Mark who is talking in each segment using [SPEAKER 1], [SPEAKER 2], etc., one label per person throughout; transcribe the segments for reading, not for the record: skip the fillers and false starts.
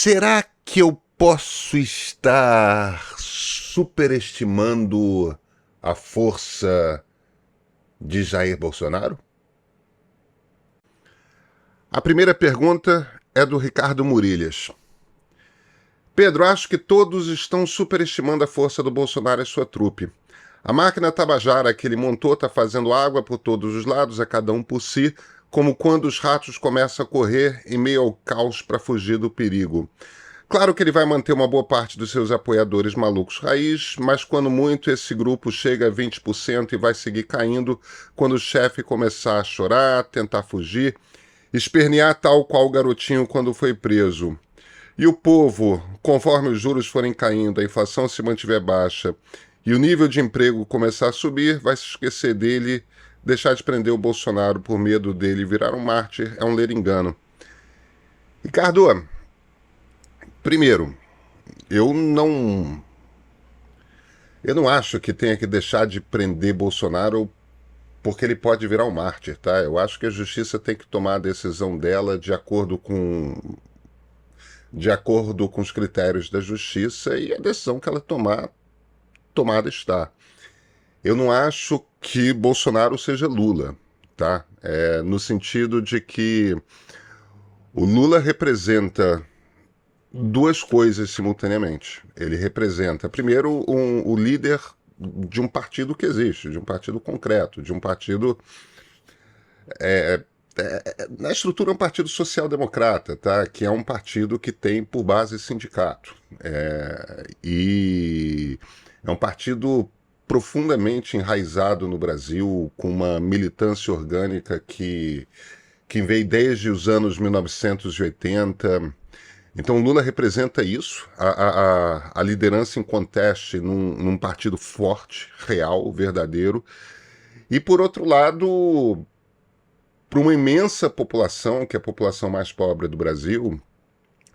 [SPEAKER 1] Será que eu posso estar superestimando a força de Jair Bolsonaro? A primeira pergunta é do Ricardo Murilhas. Pedro, acho que todos estão superestimando a força do Bolsonaro e sua trupe. A máquina tabajara que ele montou está fazendo água por todos os lados, a cada um por si, como quando os ratos começam a correr em meio ao caos para fugir do perigo. Claro que ele vai manter uma boa parte dos seus apoiadores malucos raiz, mas quando muito esse grupo chega a 20% e vai seguir caindo quando o chefe começar a chorar, tentar fugir, espernear tal qual o garotinho quando foi preso. E o povo, conforme os juros forem caindo, a inflação se mantiver baixa e o nível de emprego começar a subir, vai se esquecer dele, deixar de prender o Bolsonaro por medo dele virar um mártir, é um ler engano. Ricardo, primeiro, eu não acho que tenha que deixar de prender Bolsonaro porque ele pode virar um mártir, tá? Eu acho que a justiça tem que tomar a decisão dela de acordo com os critérios da justiça e a decisão que ela tomada está. Eu não acho que Bolsonaro seja Lula, tá? No sentido de que o Lula representa duas coisas simultaneamente. Ele representa, primeiro, o líder de um partido que existe, de um partido concreto, de um partido... na estrutura é um partido social-democrata, tá? Que é um partido que tem por base sindicato. E é um partido profundamente enraizado no Brasil, com uma militância orgânica que veio desde os anos 1980. Então Lula representa isso, a liderança em conteste num partido forte, real, verdadeiro. E por outro lado, para uma imensa população, que é a população mais pobre do Brasil,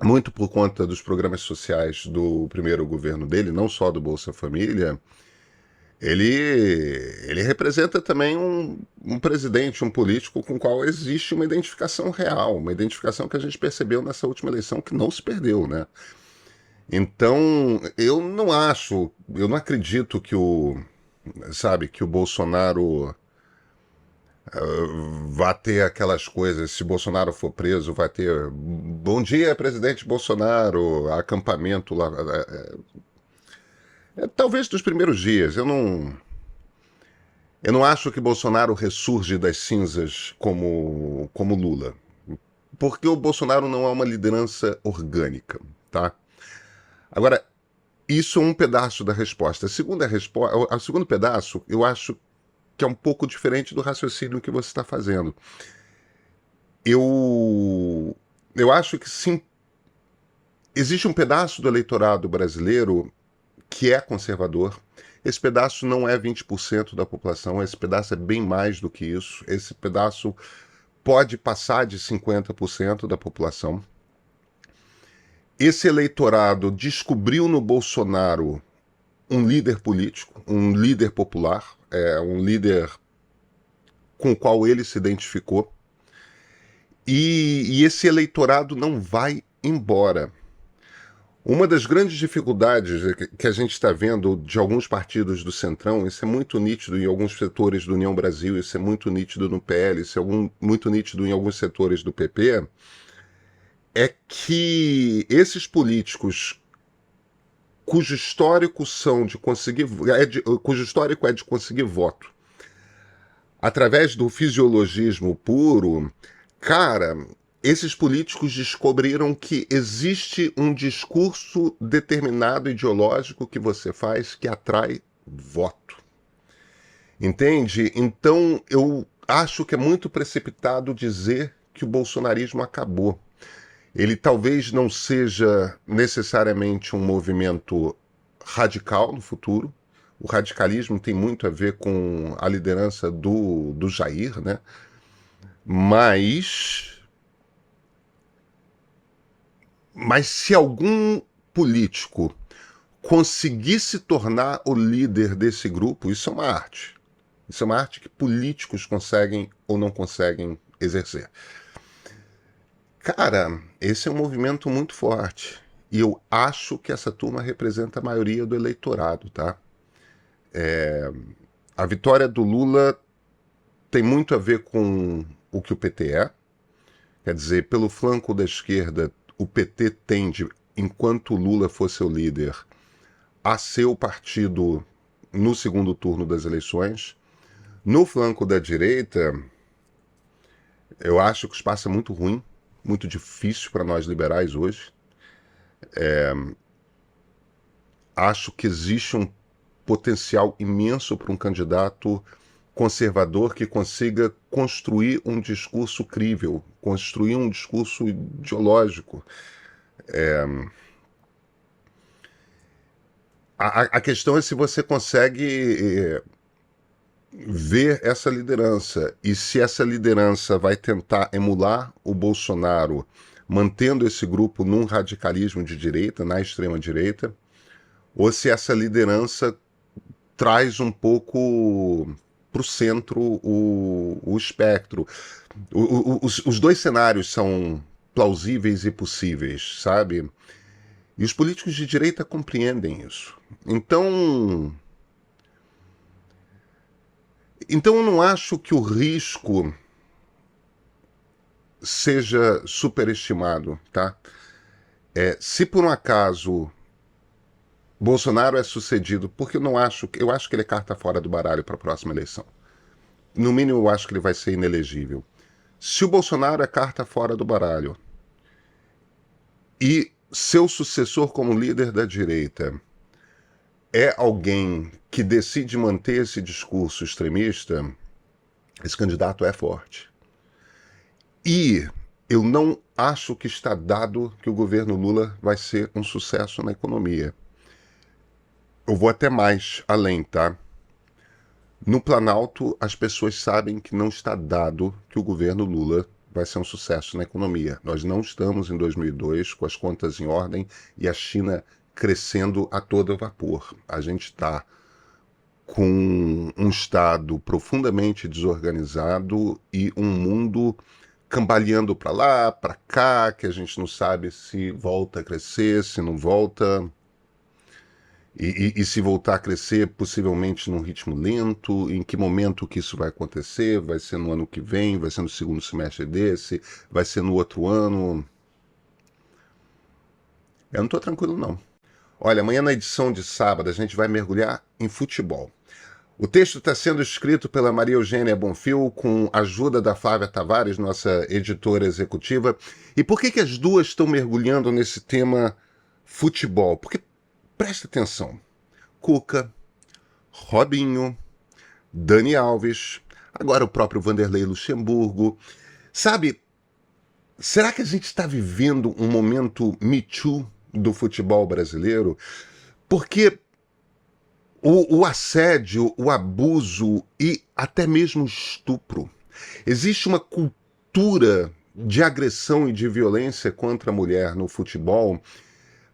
[SPEAKER 1] muito por conta dos programas sociais do primeiro governo dele, não só do Bolsa Família, ele representa também um presidente, um político com o qual existe uma identificação real, uma identificação que a gente percebeu nessa última eleição que não se perdeu, né? Então, eu não acredito que que o Bolsonaro vá ter aquelas coisas, se Bolsonaro for preso, vai ter bom dia, presidente Bolsonaro, acampamento lá. Talvez dos primeiros dias, eu não acho que Bolsonaro ressurge das cinzas como Lula. Porque o Bolsonaro não é uma liderança orgânica, tá? Agora, isso é um pedaço da resposta. O segundo pedaço, eu acho que é um pouco diferente do raciocínio que você está fazendo. Eu acho que sim, existe um pedaço do eleitorado brasileiro que é conservador. Esse pedaço não é 20% da população, esse pedaço é bem mais do que isso. Esse pedaço pode passar de 50% da população. Esse eleitorado descobriu no Bolsonaro um líder político, um líder popular, um líder com o qual ele se identificou. E esse eleitorado não vai embora. Uma das grandes dificuldades que a gente está vendo de alguns partidos do Centrão, isso é muito nítido em alguns setores do União Brasil, isso é muito nítido no PL, isso é muito nítido em alguns setores do PP, é que esses políticos cujo histórico é de conseguir voto através do fisiologismo puro, cara, esses políticos descobriram que existe um discurso determinado ideológico que você faz que atrai voto. Entende? Então eu acho que é muito precipitado dizer que o bolsonarismo acabou. Ele talvez não seja necessariamente um movimento radical no futuro. O radicalismo tem muito a ver com a liderança do Jair, né? Mas se algum político conseguir se tornar o líder desse grupo, isso é uma arte. Isso é uma arte que políticos conseguem ou não conseguem exercer. Cara, esse é um movimento muito forte. E eu acho que essa turma representa a maioria do eleitorado, tá? A vitória do Lula tem muito a ver com o que o PT é. Quer dizer, pelo flanco da esquerda, o PT tende, enquanto o Lula for seu líder, a ser o partido no segundo turno das eleições. No flanco da direita, eu acho que o espaço é muito ruim, muito difícil para nós liberais hoje. Acho que existe um potencial imenso para um candidato conservador que consiga construir um discurso crível, construir um discurso ideológico. A questão é se você consegue ver essa liderança e se essa liderança vai tentar emular o Bolsonaro, mantendo esse grupo num radicalismo de direita, na extrema-direita, ou se essa liderança traz um pouco para o centro o espectro. Os dois cenários são plausíveis e possíveis, sabe? E os políticos de direita compreendem isso. Então eu não acho que o risco seja superestimado, tá? Se por um acaso Bolsonaro é sucedido, porque eu acho que ele é carta fora do baralho para a próxima eleição. No mínimo, eu acho que ele vai ser inelegível. Se o Bolsonaro é carta fora do baralho e seu sucessor como líder da direita é alguém que decide manter esse discurso extremista, esse candidato é forte. E eu não acho que está dado que o governo Lula vai ser um sucesso na economia. Eu vou até mais além, tá? No Planalto, as pessoas sabem que não está dado que o governo Lula vai ser um sucesso na economia. Nós não estamos em 2002 com as contas em ordem e a China crescendo a todo vapor. A gente está com um Estado profundamente desorganizado e um mundo cambaleando para lá, para cá, que a gente não sabe se volta a crescer, se não volta. E se voltar a crescer, possivelmente num ritmo lento, em que momento que isso vai acontecer? Vai ser no ano que vem? Vai ser no segundo semestre desse? Vai ser no outro ano? Eu não estou tranquilo, não. Olha, amanhã na edição de sábado a gente vai mergulhar em futebol. O texto está sendo escrito pela Maria Eugênia Bonfil, com a ajuda da Flávia Tavares, nossa editora executiva. E por que as duas estão mergulhando nesse tema futebol? Porque presta atenção. Cuca, Robinho, Dani Alves, agora o próprio Vanderlei Luxemburgo. Sabe, será que a gente está vivendo um momento Me Too do futebol brasileiro? Porque o assédio, o abuso e até mesmo o estupro. Existe uma cultura de agressão e de violência contra a mulher no futebol,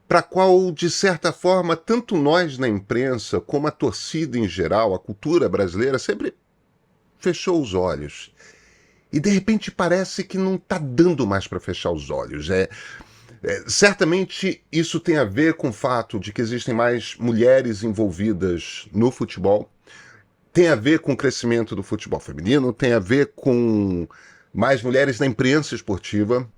[SPEAKER 1] para a qual, de certa forma, tanto nós na imprensa como a torcida em geral, a cultura brasileira, sempre fechou os olhos. E, de repente, parece que não está dando mais para fechar os olhos. Certamente isso tem a ver com o fato de que existem mais mulheres envolvidas no futebol, tem a ver com o crescimento do futebol feminino, tem a ver com mais mulheres na imprensa esportiva,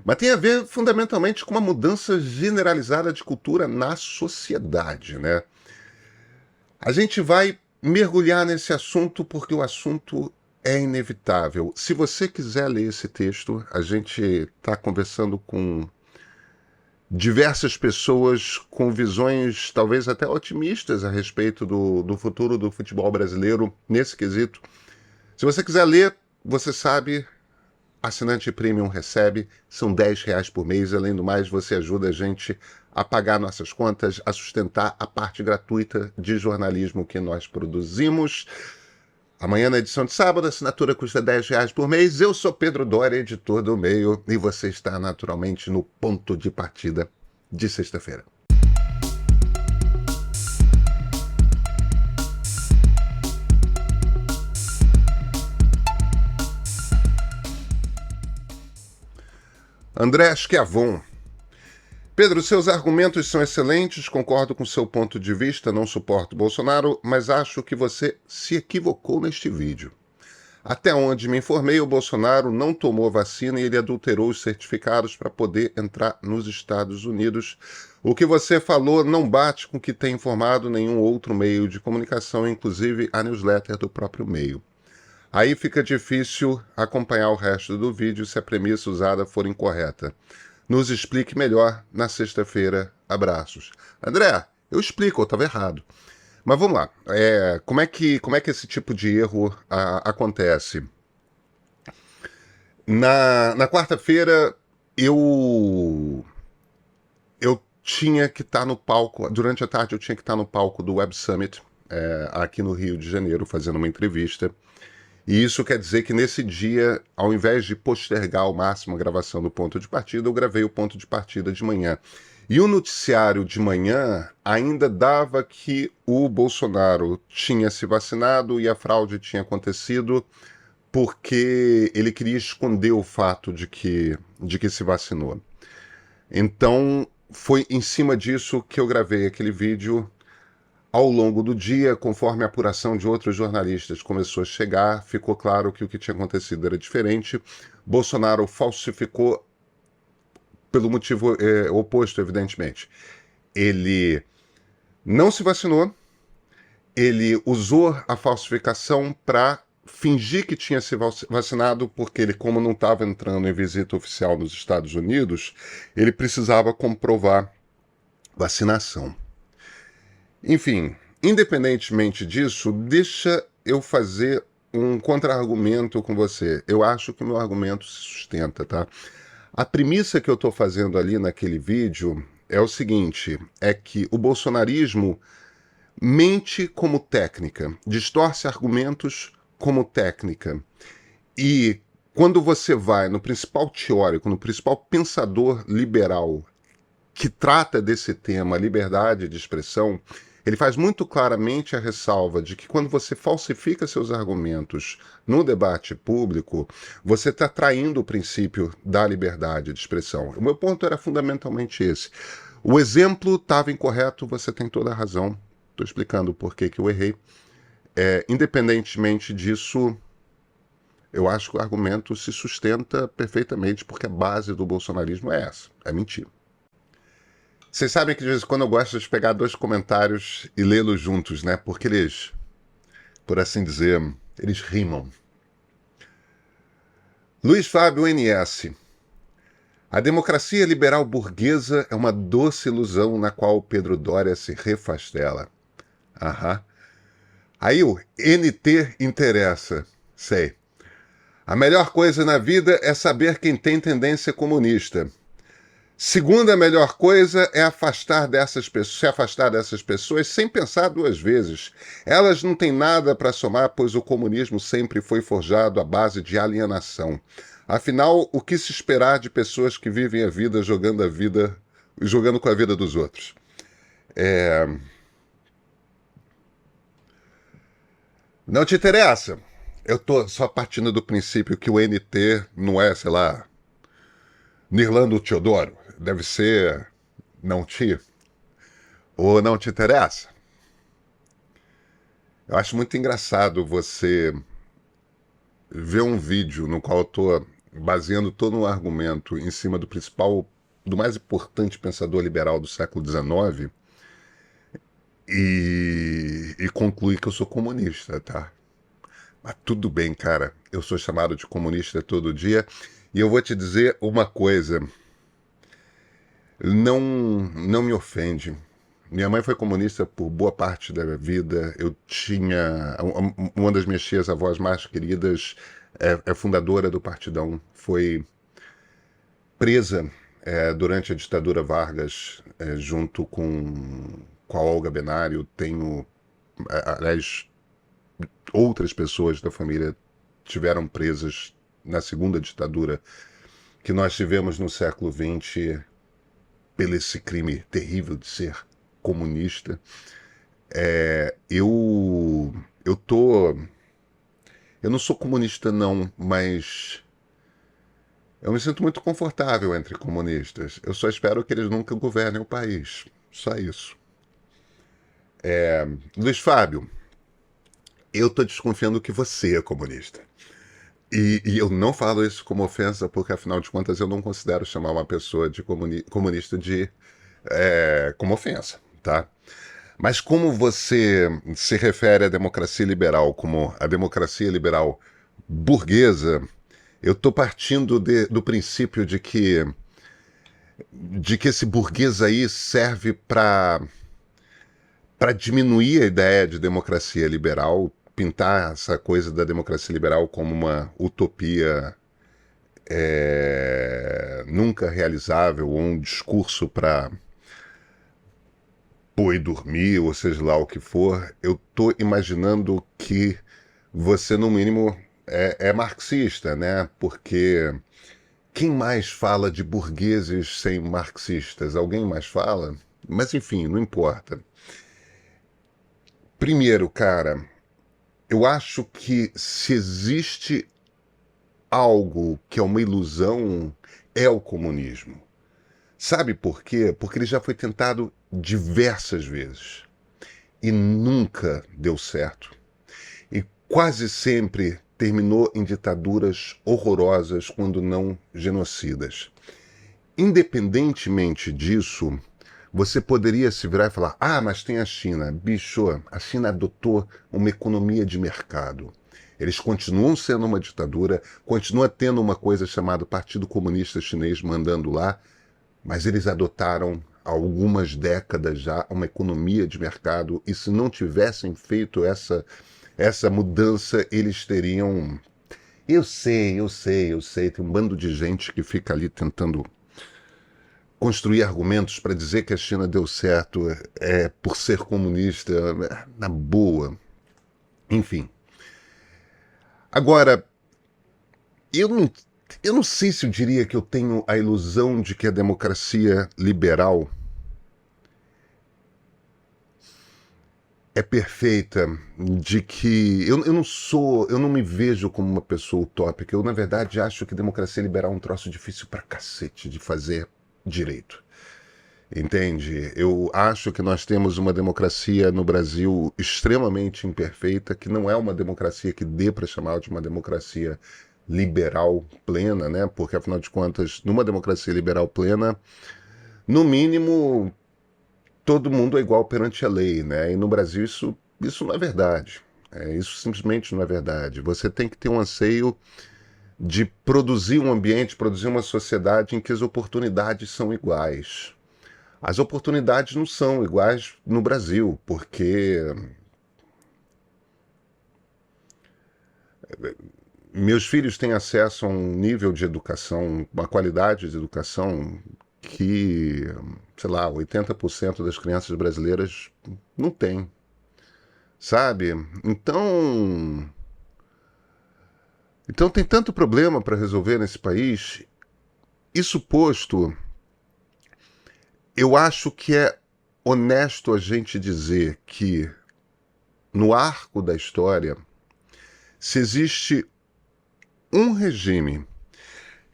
[SPEAKER 1] mas tem a ver fundamentalmente com uma mudança generalizada de cultura na sociedade, né? A gente vai mergulhar nesse assunto porque o assunto é inevitável. Se você quiser ler esse texto, a gente está conversando com diversas pessoas com visões talvez até otimistas a respeito do futuro do futebol brasileiro nesse quesito. Se você quiser ler, você sabe, assinante premium recebe, são R$10 por mês. Além do mais, você ajuda a gente a pagar nossas contas, a sustentar a parte gratuita de jornalismo que nós produzimos. Amanhã, na edição de sábado, a assinatura custa R$10 por mês. Eu sou Pedro Doria, editor do Meio, e você está naturalmente no ponto de partida de sexta-feira. André Schiavon. Pedro, seus argumentos são excelentes, concordo com seu ponto de vista, não suporto Bolsonaro, mas acho que você se equivocou neste vídeo. Até onde me informei, o Bolsonaro não tomou vacina e ele adulterou os certificados para poder entrar nos Estados Unidos. O que você falou não bate com o que tem informado nenhum outro meio de comunicação, inclusive a newsletter do próprio meio. Aí fica difícil acompanhar o resto do vídeo se a premissa usada for incorreta. Nos explique melhor na sexta-feira. Abraços. André, eu explico, eu estava errado. Mas vamos lá. Como é que esse tipo de erro acontece? Na quarta-feira, eu tinha que estar no palco, durante a tarde eu tinha que estar no palco do Web Summit, aqui no Rio de Janeiro, fazendo uma entrevista. E isso quer dizer que nesse dia, ao invés de postergar ao máximo a gravação do ponto de partida, eu gravei o ponto de partida de manhã. E o noticiário de manhã ainda dava que o Bolsonaro tinha se vacinado e a fraude tinha acontecido porque ele queria esconder o fato de que se vacinou. Então, foi em cima disso que eu gravei aquele vídeo. Ao longo do dia, conforme a apuração de outros jornalistas começou a chegar, ficou claro que o que tinha acontecido era diferente. Bolsonaro falsificou pelo motivo oposto, evidentemente. Ele não se vacinou, ele usou a falsificação para fingir que tinha se vacinado, porque ele, como não estava entrando em visita oficial nos Estados Unidos, ele precisava comprovar vacinação. Enfim, independentemente disso, deixa eu fazer um contra-argumento com você. Eu acho que o meu argumento se sustenta, tá? A premissa que eu estou fazendo ali naquele vídeo é o seguinte, é que o bolsonarismo mente como técnica, distorce argumentos como técnica. E quando você vai no principal teórico, no principal pensador liberal que trata desse tema, liberdade de expressão, ele faz muito claramente a ressalva de que quando você falsifica seus argumentos no debate público, você está traindo o princípio da liberdade de expressão. O meu ponto era fundamentalmente esse. O exemplo estava incorreto, você tem toda a razão. Estou explicando por que eu errei. Independentemente disso, eu acho que o argumento se sustenta perfeitamente, porque a base do bolsonarismo é essa, é mentira. Vocês sabem que de vez em quando eu gosto de pegar dois comentários e lê-los juntos, né? Porque eles, por assim dizer, eles rimam. Luiz Fábio NS. A democracia liberal burguesa é uma doce ilusão na qual Pedro Doria se refastela. Aham. Aí o NT interessa. Sei. A melhor coisa na vida é saber quem tem tendência comunista. Segunda melhor coisa é se afastar dessas pessoas sem pensar duas vezes. Elas não têm nada para somar, pois o comunismo sempre foi forjado à base de alienação. Afinal, o que se esperar de pessoas que vivem a vida jogando com a vida dos outros? Não te interessa. Eu tô só partindo do princípio que o NT não é, sei lá, Nirlando Teodoro. Deve ser não te ou não te interessa. Eu acho muito engraçado você ver um vídeo no qual eu estou baseando todo um argumento em cima do mais importante pensador liberal do século XIX e concluir que eu sou comunista, tá? Mas tudo bem, cara. Eu sou chamado de comunista todo dia e eu vou te dizer uma coisa. Não me ofende. Minha mãe foi comunista por boa parte da minha vida. Eu tinha... Uma das minhas tias-avós mais queridas é fundadora do Partidão. Foi presa durante a ditadura Vargas, junto com a Olga Benário. Tenho... aliás, outras pessoas da família tiveram presas na segunda ditadura que nós tivemos no século XX pelo esse crime terrível de ser comunista. Eu não sou comunista não, mas Eu me sinto muito confortável entre comunistas. Eu só espero que eles nunca governem o país. Só isso. Luiz Fábio, eu tô desconfiando que você é comunista. E eu não falo isso como ofensa, porque afinal de contas eu não considero chamar uma pessoa de comunista como ofensa, tá? Mas como você se refere à democracia liberal como a democracia liberal burguesa, eu estou partindo do princípio de que esse burguês aí serve para diminuir a ideia de democracia liberal, pintar essa coisa da democracia liberal como uma utopia nunca realizável, ou um discurso para pôr e dormir, ou seja lá o que for. Eu estou imaginando que você, no mínimo, é marxista, né? Porque quem mais fala de burgueses sem marxistas? Alguém mais fala? Mas enfim, não importa. Primeiro, cara, eu acho que se existe algo que é uma ilusão, é o comunismo. Sabe por quê? Porque ele já foi tentado diversas vezes e nunca deu certo. E quase sempre terminou em ditaduras horrorosas, quando não genocidas. Independentemente disso, você poderia se virar e falar: ah, mas tem a China. Bicho, a China adotou uma economia de mercado. Eles continuam sendo uma ditadura, continua tendo uma coisa chamada Partido Comunista Chinês mandando lá, mas eles adotaram há algumas décadas já uma economia de mercado, e se não tivessem feito essa mudança, eles teriam... Eu sei, tem um bando de gente que fica ali tentando construir argumentos para dizer que a China deu certo por ser comunista, na boa. Enfim. Agora, eu não sei se eu diria que eu tenho a ilusão de que a democracia liberal é perfeita, de que eu não me vejo como uma pessoa utópica. Eu, na verdade, acho que democracia liberal é um troço difícil pra cacete de fazer direito. Entende? Eu acho que nós temos uma democracia no Brasil extremamente imperfeita, que não é uma democracia que dê para chamar de uma democracia liberal plena, né? Porque, afinal de contas, numa democracia liberal plena, no mínimo, todo mundo é igual perante a lei, né? E no Brasil isso não é verdade. Isso simplesmente não é verdade. Você tem que ter um anseio de produzir um ambiente, produzir uma sociedade em que as oportunidades são iguais. As oportunidades não são iguais no Brasil, porque meus filhos têm acesso a um nível de educação, uma qualidade de educação que, sei lá, 80% das crianças brasileiras não têm, sabe? Então tem tanto problema para resolver nesse país. Isso posto, eu acho que é honesto a gente dizer que no arco da história, se existe um regime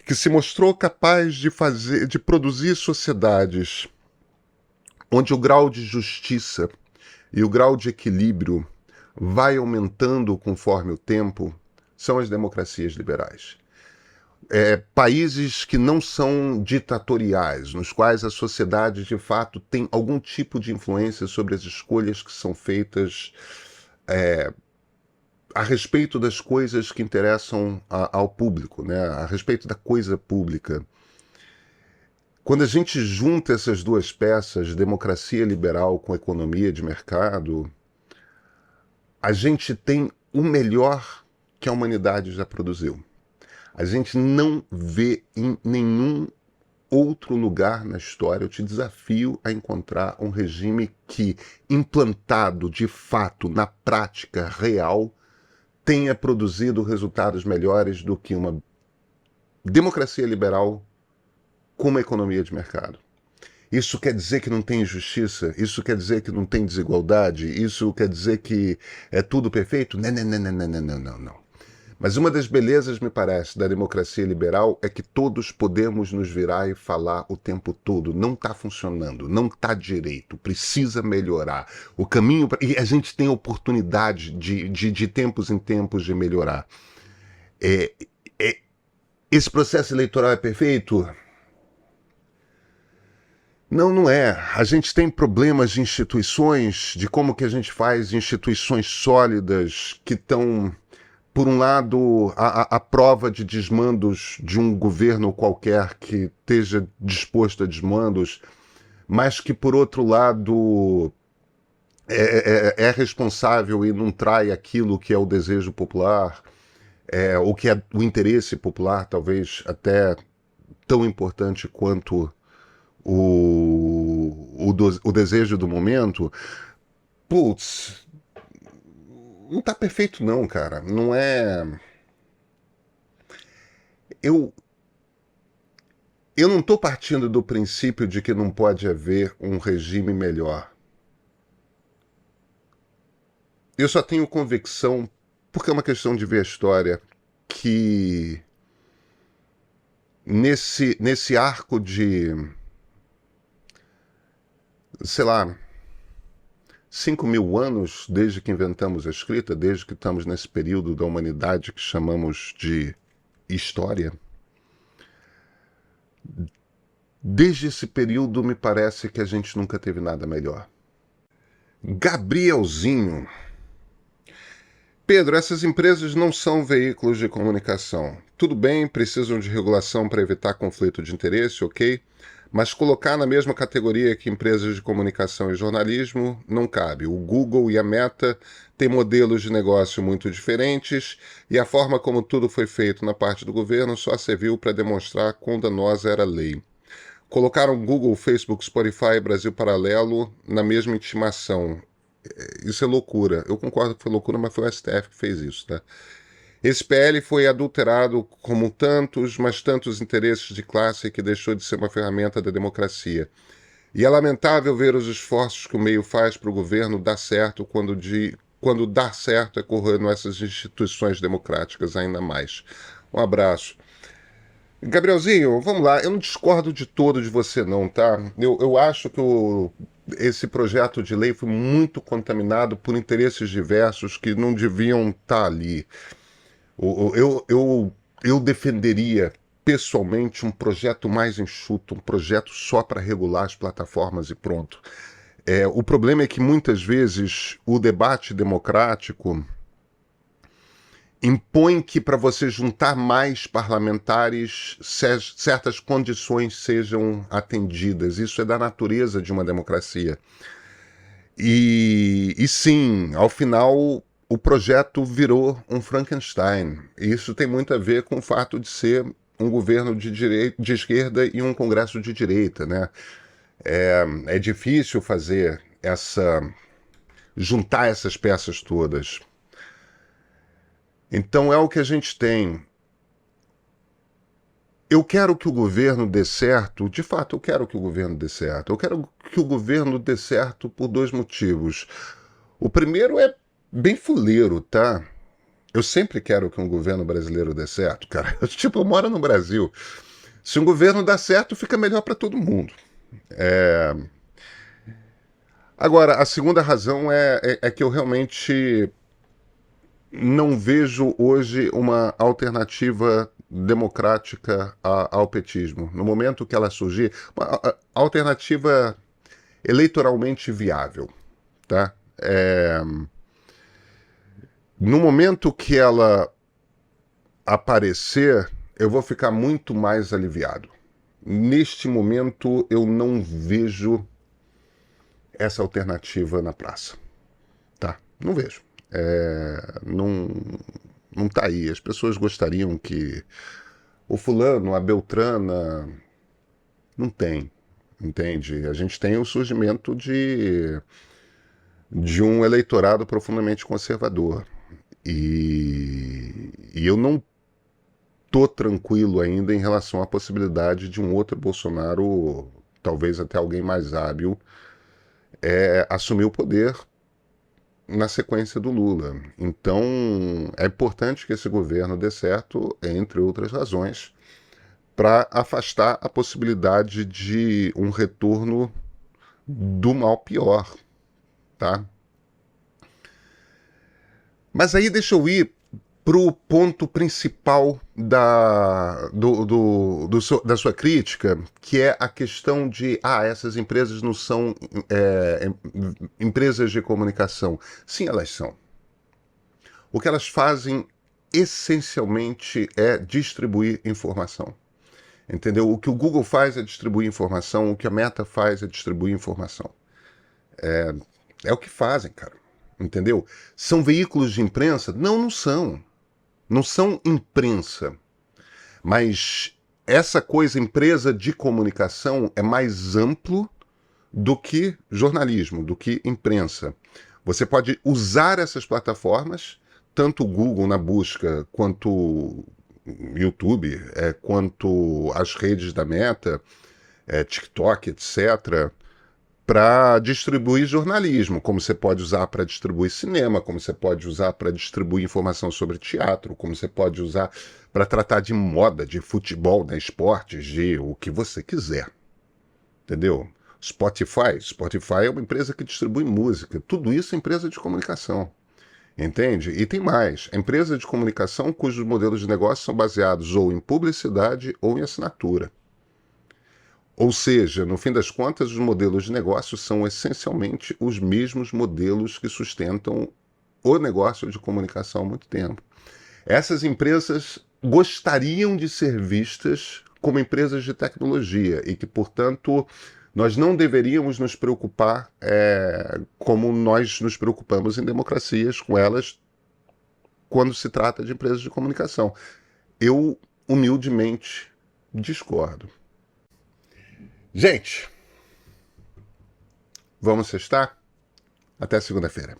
[SPEAKER 1] que se mostrou capaz de produzir sociedades onde o grau de justiça e o grau de equilíbrio vai aumentando conforme o tempo, são as democracias liberais. Países que não são ditatoriais, nos quais a sociedade de fato tem algum tipo de influência sobre as escolhas que são feitas a respeito das coisas que interessam ao público, né? A respeito da coisa pública. Quando a gente junta essas duas peças, democracia liberal com economia de mercado, a gente tem o melhor que a humanidade já produziu. A gente não vê em nenhum outro lugar na história. Eu te desafio a encontrar um regime que, implantado de fato na prática real, tenha produzido resultados melhores do que uma democracia liberal com uma economia de mercado. Isso quer dizer que não tem injustiça? Isso quer dizer que não tem desigualdade? Isso quer dizer que é tudo perfeito? Não. Mas uma das belezas, me parece, da democracia liberal é que todos podemos nos virar e falar o tempo todo. Não está funcionando, não está direito, precisa melhorar. O caminho. E a gente tem oportunidade de tempos em tempos de melhorar. Esse processo eleitoral é perfeito? Não, não é. A gente tem problemas de instituições, de como que a gente faz instituições sólidas que estão, por um lado, a prova de desmandos de um governo qualquer que esteja disposto a desmandos, mas que, por outro lado, é responsável e não trai aquilo que é o desejo popular, o que é o interesse popular, talvez até tão importante quanto o desejo do momento. Putz, não tá perfeito não, cara. Não é... Eu não tô partindo do princípio de que não pode haver um regime melhor. Eu só tenho convicção, porque é uma questão de ver a história, que nesse arco de, sei lá, 5.000 anos desde que inventamos a escrita, desde que estamos nesse período da humanidade que chamamos de história, desde esse período me parece que a gente nunca teve nada melhor. Gabrielzinho. Pedro, essas empresas não são veículos de comunicação. Tudo bem, precisam de regulação para evitar conflito de interesse, ok? Mas colocar na mesma categoria que empresas de comunicação e jornalismo não cabe. O Google e a Meta têm modelos de negócio muito diferentes e a forma como tudo foi feito na parte do governo só serviu para demonstrar quão danosa era a lei. Colocaram Google, Facebook, Spotify, Brasil Paralelo na mesma intimação. Isso é loucura. Eu concordo que foi loucura, mas foi o STF que fez isso, tá? Esse PL foi adulterado como tantos, mas tantos interesses de classe que deixou de ser uma ferramenta da democracia. E é lamentável ver os esforços que o meio faz para o governo dar certo quando dar certo é corroendo essas instituições democráticas ainda mais. Um abraço. Gabrielzinho, vamos lá. Eu não discordo de todo de você não, tá? Eu acho que esse projeto de lei foi muito contaminado por interesses diversos que não deviam estar ali. Eu defenderia pessoalmente um projeto mais enxuto, um projeto só para regular as plataformas e pronto. O problema é que muitas vezes o debate democrático impõe que para você juntar mais parlamentares, certas condições sejam atendidas. Isso é da natureza de uma democracia. E sim, ao final o projeto virou um Frankenstein. Isso tem muito a ver com o fato de ser um governo de esquerda e um congresso de direita, né? É difícil fazer juntar essas peças todas. Então é o que a gente tem. Eu quero que o governo dê certo, de fato eu quero que o governo dê certo. Eu quero que o governo dê certo por dois motivos. O primeiro é bem fuleiro, tá? Eu sempre quero que um governo brasileiro dê certo, cara. Eu moro no Brasil. Se um governo dá certo, fica melhor para todo mundo. Agora, a segunda razão é que eu realmente não vejo hoje uma alternativa democrática ao petismo. No momento que ela surgir, uma alternativa eleitoralmente viável, tá? No momento que ela aparecer, eu vou ficar muito mais aliviado. Neste momento, eu não vejo essa alternativa na praça, tá? Não vejo. Não tá aí. As pessoas gostariam que o fulano, a Beltrana, não tem, entende? A gente tem o surgimento de um eleitorado profundamente conservador. E eu não tô tranquilo ainda em relação à possibilidade de um outro Bolsonaro, talvez até alguém mais hábil, assumir o poder na sequência do Lula. Então, é importante que esse governo dê certo, entre outras razões, para afastar a possibilidade de um retorno do mal pior, tá? Mas aí deixa eu ir pro ponto principal da sua crítica, que é a questão de essas empresas não são empresas de comunicação. Sim, elas são. O que elas fazem essencialmente é distribuir informação. Entendeu? O que o Google faz é distribuir informação, o que a Meta faz é distribuir informação. É o que fazem, cara. Entendeu? São veículos de imprensa? Não, não são. Não são imprensa. Mas essa coisa, empresa de comunicação, é mais amplo do que jornalismo, do que imprensa. Você pode usar essas plataformas, tanto o Google na busca, quanto o YouTube, quanto as redes da Meta, TikTok, etc., para distribuir jornalismo, como você pode usar para distribuir cinema, como você pode usar para distribuir informação sobre teatro, como você pode usar para tratar de moda, de futebol, de esportes, de o que você quiser. Entendeu? Spotify é uma empresa que distribui música. Tudo isso é empresa de comunicação. Entende? E tem mais. É empresa de comunicação cujos modelos de negócio são baseados ou em publicidade ou em assinatura. Ou seja, no fim das contas, os modelos de negócio são essencialmente os mesmos modelos que sustentam o negócio de comunicação há muito tempo. Essas empresas gostariam de ser vistas como empresas de tecnologia e que, portanto, nós não deveríamos nos preocupar como nós nos preocupamos em democracias com elas quando se trata de empresas de comunicação. Eu, humildemente, discordo. Gente, vamos sextar? Até segunda-feira.